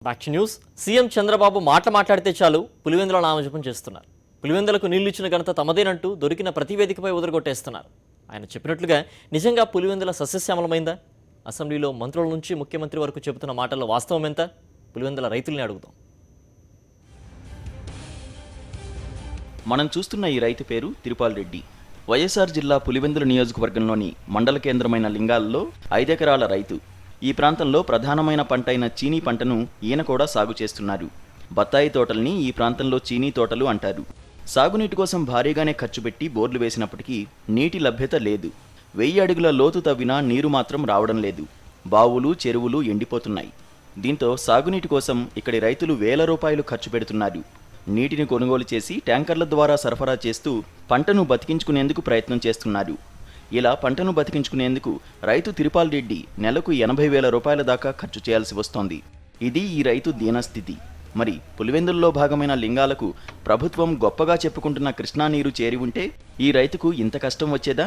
Back to news. CM Chandrababu మాట్లాడితే చాలు పులివెందుల నామజపం చేస్తున్నారు. పులివెందులకు నీళ్లు ఇచ్చిన ఘనత తమదేనంటూ దొరికిన ప్రతి వేదికపై ఉదరగొట్టేస్తున్నారు. ఆయన చెప్పినట్లుగా నిజంగా పులివెందుల సస్యశ్యామలమైందా? అసెంబ్లీలో మంత్రుల నుంచి ముఖ్యమంత్రి వరకు చెబుతున్న మాటల్లో వాస్తవం ఎంత? పులివెందుల రైతుల్ని అడుగుదాం. మనం చూస్తున్న ఈ రైతు పేరు తిరుపాల్ రెడ్డి. వైఎస్ఆర్ జిల్లా పులివెందుల నియోజకవర్గంలోని మండల కేంద్రమైన లింగాల్లో 5 ఎకరాల రైతు. ఈ ప్రాంతంలో ప్రధానమైన పంటైన చీనీ పంటను ఈయన కూడా సాగు చేస్తున్నారు. బత్తాయి తోటల్ని ఈ ప్రాంతంలో చీనీ తోటలు అంటారు. సాగునీటి కోసం భారీగానే ఖర్చు పెట్టి బోర్లు వేసినప్పటికీ నీటి లభ్యత లేదు. 1000 అడుగుల లోతు తవ్వినా నీరు మాత్రం రావడం లేదు. బావులు, చెరువులు ఎండిపోతున్నాయి. దీంతో సాగునీటి కోసం ఇక్కడి రైతులు వేల రూపాయలు ఖర్చు పెడుతున్నారు. నీటిని కొనుగోలు చేసి ట్యాంకర్ల ద్వారా సరఫరా చేస్తూ పంటను బతికించుకునేందుకు ప్రయత్నం చేస్తున్నారు. ఇలా పంటను బతికించుకునేందుకు రైతు తిరుపాల్ రెడ్డి నెలకు 80,000 రూపాయల దాకా ఖర్చు చేయాల్సి వస్తోంది. ఇది ఈ రైతు దీనస్థితి. మరి పులివెందుల్లో భాగమైన లింగాలకు ప్రభుత్వం గొప్పగా చెప్పుకుంటున్న కృష్ణా నీరు చేరి ఉంటే ఈ రైతుకు ఇంత కష్టం వచ్చేదా?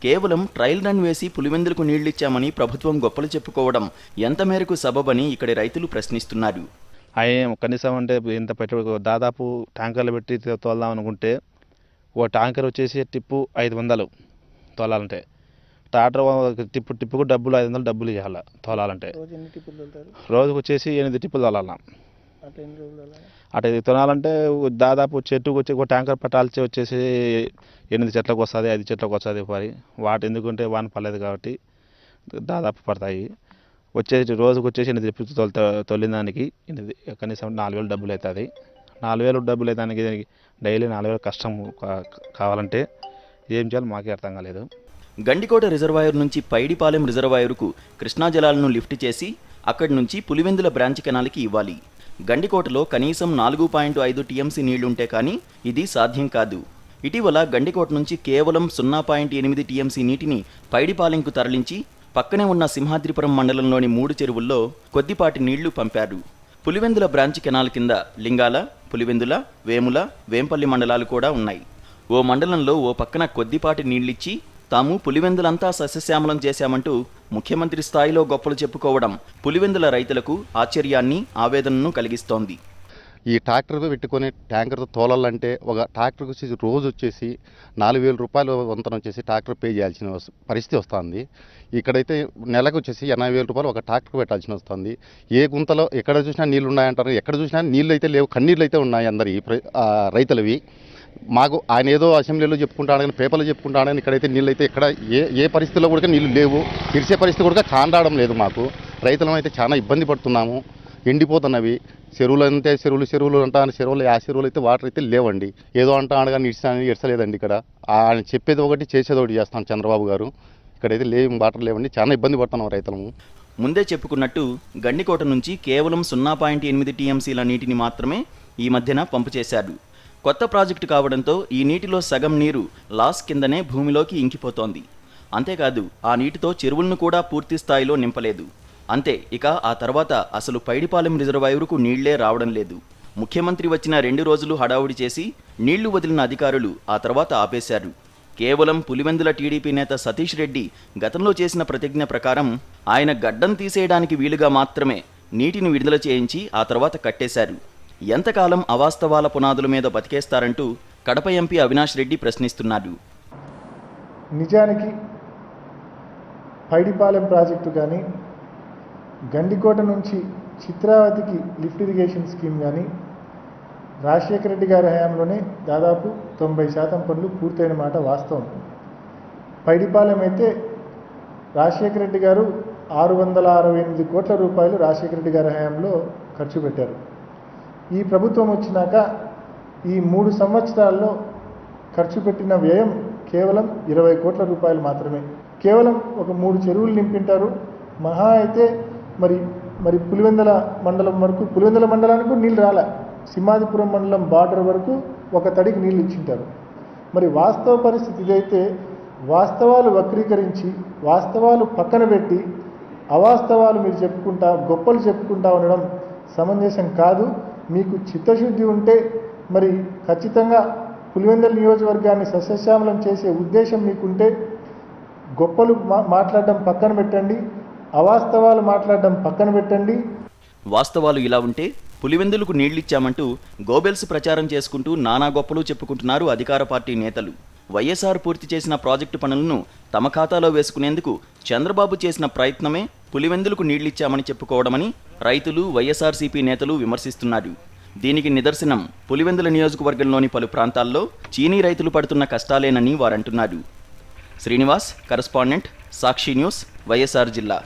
కేవలం ట్రయల్ రన్ వేసి పులివెందులకు నీళ్లిచ్చామని ప్రభుత్వం గొప్పలు చెప్పుకోవడం ఎంత మేరకు సబబని ఇక్కడి రైతులు ప్రశ్నిస్తున్నారు. కనీసం అంటే ఇంత పెట్టుబడి దాదాపు ట్యాంకర్లు పెట్టి తోలుదాం అనుకుంటే ఓ ట్యాంకర్ వచ్చేసి టిప్పు 500 తోలాలంటే, ట్రాక్టర్ టిప్పుకు డబ్బులు 500 డబ్బులు ఇవ్వాలి తోలాలంటే. రోజుకు వచ్చేసి 8 టిప్పులు తోలాల. అటు ఇది తోలాలంటే దాదాపు చెట్టుకు వచ్చి ఒక ట్యాంకర్ పెట్టాల్సి వచ్చేసి 8 చెట్లకు వస్తుంది, 5 చెట్లకు వస్తుంది పరి. వాటి ఎందుకంటే వాన పర్లేదు కాబట్టి దాదాపు పడతాయి. వచ్చేసి రోజుకు వచ్చేసి 8 టిప్పులు తొలిన దానికి కనీసం 4,000 డబ్బులు అవుతుంది. 4,000 డబ్బులు అయితే డైలీ 4,000 కష్టం కావాలంటే ఏం చేయాలి మాకే అర్థం కాలేదు. గండికోట రిజర్వాయర్ నుంచి పైడిపాలెం రిజర్వాయరుకు కృష్ణా జలాలను లిఫ్ట్ చేసి అక్కడి నుంచి పులివెందుల బ్రాంచ్ కెనాల్కి ఇవ్వాలి. గండికోటలో కనీసం 4.5 టీఎంసీ నీళ్లుంటే కానీ ఇది సాధ్యం కాదు. ఇటీవల గండికోట నుంచి కేవలం 0.8 టీఎంసీ నీటిని పైడిపాలెంకు తరలించి పక్కనే ఉన్న సింహాద్రిపురం మండలంలోని 3 చెరువుల్లో కొద్దిపాటి నీళ్లు పంపారు. పులివెందుల బ్రాంచ్ కెనాల్ కింద లింగాల, పులివెందుల, వేముల, వేంపల్లి మండలాలు కూడా ఉన్నాయి. ఓ మండలంలో ఓ పక్కన కొద్దిపాటి నీళ్లిచ్చి తాము పులివెందులంతా సస్యశ్యామలం చేశామంటూ ముఖ్యమంత్రి స్థాయిలో గొప్పలు చెప్పుకోవడం పులివెందుల రైతులకు ఆశ్చర్యాన్ని, ఆవేదనను కలిగిస్తోంది. ఈ ట్రాక్టర్ పెట్టుకొని ట్యాంకర్తో తోలాలంటే ఒక ట్రాక్టర్కి వచ్చేసి రోజు వచ్చేసి 4,000 రూపాయలు వంతన వచ్చేసి ట్రాక్టర్ పే చేయాల్సిన పరిస్థితి వస్తుంది. ఇక్కడైతే నెలకు వచ్చేసి 80,000 రూపాయలు ఒక ట్రాక్టర్ పెట్టాల్సి వస్తుంది. ఏ గుంతలో ఎక్కడ చూసినా నీళ్ళు ఉన్నాయంటారు, ఎక్కడ చూసినా నీళ్ళు అయితే లేవు, కన్నీళ్ళు అయితే ఉన్నాయి అందరి రైతులవి. మాకు ఆయన ఏదో అసెంబ్లీలో చెప్పుకుంటాడు కానీ, పేపర్లో చెప్పుకుంటాడు కానీ ఇక్కడైతే నీళ్ళు అయితే ఎక్కడ ఏ పరిస్థితిలో కూడా నీళ్ళు లేవు. ఇరిసే పరిస్థితి కూడా కాండడం లేదు. మాకు రైతులం అయితే చాలా ఇబ్బంది పడుతున్నాము. ఎండిపోతున్నవి చెరువులు అంటే చెరువులు అంటాను, చెరువులు ఆ చెరువులు అయితే వాటర్ అయితే లేవండి. ఏదో అంటాడు కానీ ఇడ్చలేదండి. ఇక్కడ ఆయన చెప్పేది ఒకటి చేసేది ఒకటి చేస్తాను చంద్రబాబు గారు. ఇక్కడైతే వాటర్ లేవండి, చాలా ఇబ్బంది పడుతున్నాం రైతులము. ముందే చెప్పుకున్నట్టు గండికోట నుంచి కేవలం 0.8 టీఎంసీల నీటిని మాత్రమే ఈ మధ్యన పంపు చేశారు. కొత్త ప్రాజెక్టు కావడంతో ఈ నీటిలో సగం నీరు లాస్ కిందనే భూమిలోకి ఇంకిపోతోంది. అంతేకాదు ఆ నీటితో చెరువులను కూడా పూర్తి స్థాయిలో నింపలేదు. అంతే, ఇక ఆ తర్వాత అసలు పైడిపాలెం రిజర్వాయరుకు నీళ్లే రావడం లేదు. ముఖ్యమంత్రి వచ్చిన 2 రోజులు హడావుడి చేసి నీళ్లు వదిలిన అధికారులు ఆ తర్వాత ఆపేశారు. కేవలం పులివెందుల టీడీపీ నేత సతీష్ రెడ్డి గతంలో చేసిన ప్రతిజ్ఞ ప్రకారం ఆయన గడ్డం తీసేయడానికి వీలుగా మాత్రమే నీటిని విడుదల చేయించి ఆ తర్వాత కట్టేశారు. ఎంతకాలం అవాస్తవాల పునాదుల మీద బతికేస్తారంటూ కడప ఎంపీ అవినాష్ రెడ్డి ప్రశ్నిస్తున్నారు. నిజానికి పైడిపాలెం ప్రాజెక్టు కానీ, గండికోట నుంచి చిత్రావతికి లిఫ్ట్ ఇరిగేషన్ స్కీమ్ కానీ రాజశేఖర రెడ్డి గారి హయాంలోనే దాదాపు 90% పనులు పూర్తయిన మాట వాస్తవం. పైడిపాలెం అయితే రాజశేఖర రెడ్డి గారు 668 కోట్ల రూపాయలు రాజశేఖర రెడ్డి గారి హయాంలో ఖర్చు పెట్టారు. ఈ ప్రభుత్వం వచ్చినాక ఈ 3 సంవత్సరాల్లో ఖర్చు పెట్టిన వ్యయం కేవలం 20 కోట్ల రూపాయలు మాత్రమే. కేవలం ఒక 3 చెరువులు నింపింటారు. మహా అయితే మరి పులివెందుల మండలం వరకు, పులివెందుల మండలానికి నీళ్ళు రాలే, సింహాదిపురం మండలం బార్డర్ వరకు ఒక తడికి నీళ్ళు ఇచ్చింటారు. మరి వాస్తవ పరిస్థితి ఇదైతే వాస్తవాలు వక్రీకరించి, వాస్తవాలు పక్కన పెట్టి అవాస్తవాలు మీరు గొప్పలు చెప్పుకుంటా ఉండడం సమంజసం కాదు. మీకు చిత్తశుద్ధి ఉంటే మరి ఖచ్చితంగా పులివెందుల నియోజకవర్గాన్ని సస్యశ్యామలం చేసే ఉద్దేశం మీకుంటే గొప్పలు మాట్లాడడం పక్కన పెట్టండి, అవాస్తవాలు మాట్లాడడం పక్కన పెట్టండి. వాస్తవాలు ఇలా ఉంటే పులివెందులకు నీళ్లిచ్చామంటూ గోబెల్స్ ప్రచారం చేసుకుంటూ నానా గొప్పలు చెప్పుకుంటున్నారు అధికార పార్టీ నేతలు. వైఎస్ఆర్ పూర్తి చేసిన ప్రాజెక్టు పనులను తమ ఖాతాలో వేసుకునేందుకు చంద్రబాబు చేసిన ప్రయత్నమే పులివెందులకు నీళ్లిచ్చామని చెప్పుకోవడమని రైతులు, వైఎస్ఆర్సీపీ నేతలు విమర్శిస్తున్నారు. దీనికి నిదర్శనం పులివెందుల నియోజకవర్గంలోని పలు ప్రాంతాల్లో చీనీ రైతులు పడుతున్న కష్టాలేనని వారంటున్నారు. శ్రీనివాస్, కరెస్పాండెంట్, సాక్షి న్యూస్, వైఎస్ఆర్ జిల్లా.